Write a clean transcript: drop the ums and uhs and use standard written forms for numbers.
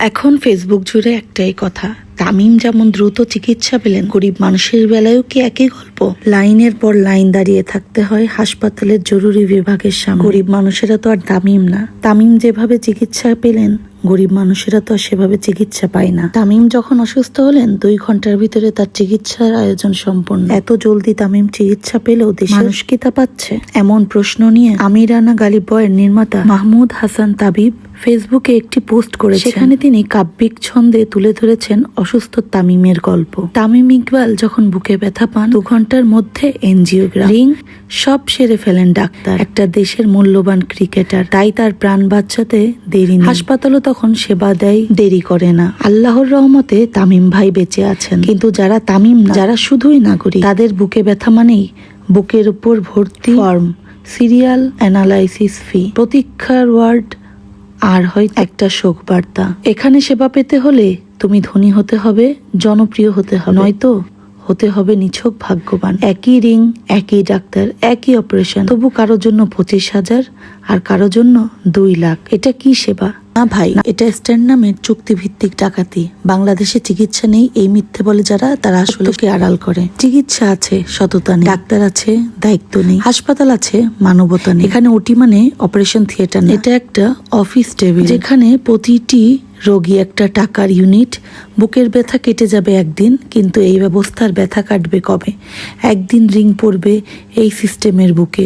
এখন ফেসবুক জুড়ে একটাই কথা, তামিম যেমন দ্রুত চিকিৎসা পেলেন, গরিব মানুষের বেলায়ও কি একই গল্প? লাইনের পর লাইন দাঁড়িয়ে থাকতে হয় হাসপাতালের জরুরি বিভাগের সামনে। গরিব মানুষেরা তো আর তামিম না। তামিম যেভাবে চিকিৎসা পেলেন, গরিব মানুষেরা তো সেভাবে চিকিৎসা পায় না। তামিম যখন অসুস্থ হলেন 2 ঘন্টার ভিতরে তার চিকিৎসার আয়োজন সম্পন্ন। এত জলদি তামিম চিকিৎসা পেলেও দেশের মানুষ কি তা পাচ্ছে? এমন প্রশ্ন নিয়ে আমির রানা গালিব বয়ের নির্মাতা মাহমুদ হাসান তাবিব ফেসবুকে একটি পোস্ট করেছেন। সেখানে তিনি কাব্যিক ছন্দে তুলে ধরেছেন অসুস্থ তামিমের গল্প। তামিম ইকবাল যখন বুকে ব্যথা পান 2 ঘন্টার মধ্যে এনজিওগ্রাম, রিং সব সেরে ফেলেন ডাক্তার। একটা দেশের মূল্যবান ক্রিকেটার, তাই তার প্রাণ বাঁচাতে দেরি নেই। হাসপাতালও তখন সেবা দেয়, দেরি করে না। আল্লাহর রহমতে তামিম ভাই বেঁচে আছেন। কিন্তু যারা তামিম না, যারা শুধুই নাগরিক, তাদের বুকে ব্যথা মানেই বুকের উপর ভর্তি ফর্ম, সিরিয়াল অ্যানালাইসিস ফি, প্রতীক্ষার ওয়ার্ড, আর হয় একটা শোক বার্তা। এখানে সেবা পেতে হলে তুমি ধনী হতে হবে, জনপ্রিয় হতে হবে, নয়তো হতে হবে নিছক ভাগ্যবান। একই রিং, একই ডাক্তার, একই অপারেশন, তবু কারোর জন্য 25,000 আর কারোর জন্য 2 লাখ। এটা কি সেবা? না ভাই, এটা স্ট্যান্ড নামের চুক্তিভিত্তিক ডাকাতি। বাংলাদেশে চিকিৎসা নেই এই মিথ্যে বলে যারা, তারা আসলে আড়াল করে। চিকিৎসা আছে, সততা নেই। ডাক্তার আছে, দায়িত্ব নেই। হাসপাতাল আছে, মানবতা নেই। এখানে ওটি মানে অপারেশন থিয়েটার না, এটা একটা অফিস টেবিল, যেখানে প্রতিটি রোগী একটা টাকার ইউনিট। বুকের ব্যথা কেটে যাবে একদিন, কিন্তু এই ব্যবস্থার ব্যথা কাটবে কবে? একদিন রিং পড়বে এই সিস্টেমের বুকে।